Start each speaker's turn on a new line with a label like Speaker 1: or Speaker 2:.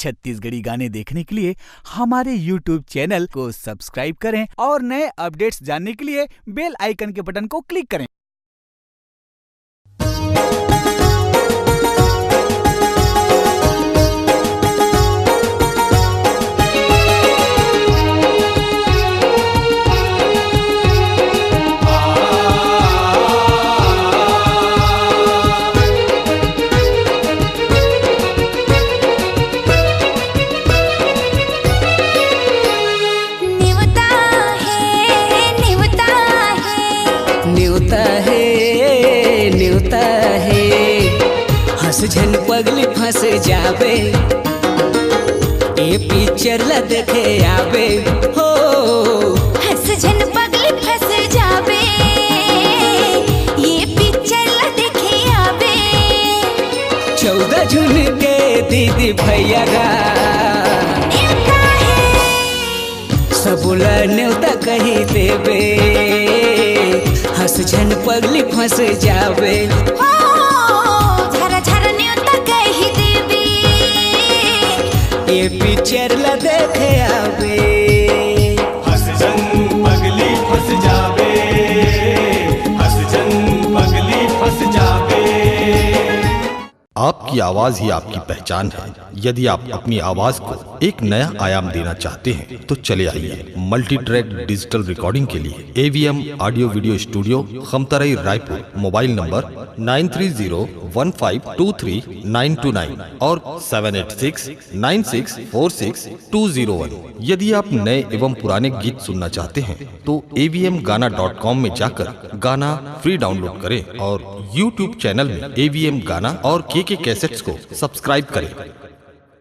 Speaker 1: छत्तीसगढ़ी गाने देखने के लिए हमारे YouTube चैनल को सब्सक्राइब करें और नए अपडेट्स जानने के लिए बेल आइकन के बटन को क्लिक करें।
Speaker 2: न्योता है हंस झन पगली फंस जावे ये पिक्चर ला देखे आवे हो।
Speaker 3: हंस झन पगली फंस जावे ये पिक्चर ला देखे आवे।
Speaker 2: 14 जून के दीदी भैया गा सबुला न्योता कही देवे हंस झन पगली फंस जावे
Speaker 3: हो झरा झरा न्योता कही देवे
Speaker 2: ये पिक्चर ला देखे आवे।
Speaker 4: हंस झन पगली फंस जावे हंस झन पगली फंस जावे।
Speaker 5: आपकी आवाज ही आपकी पहचान है। यदि आप अपनी आवाज को एक नया आयाम देना चाहते हैं तो चले आइए मल्टी ट्रैक डिजिटल रिकॉर्डिंग के लिए AVM audio video studio Khamtarai Raipur. Mobile number 9301523929 और 7869646201। यदि आप नए एवं पुराने गीत सुनना चाहते हैं तो avmgana.com में जाकर गाना फ्री डाउनलोड करें और YouTube चैनल में AVM गाना और KK कैसेट्स को सब्सक्राइब करें।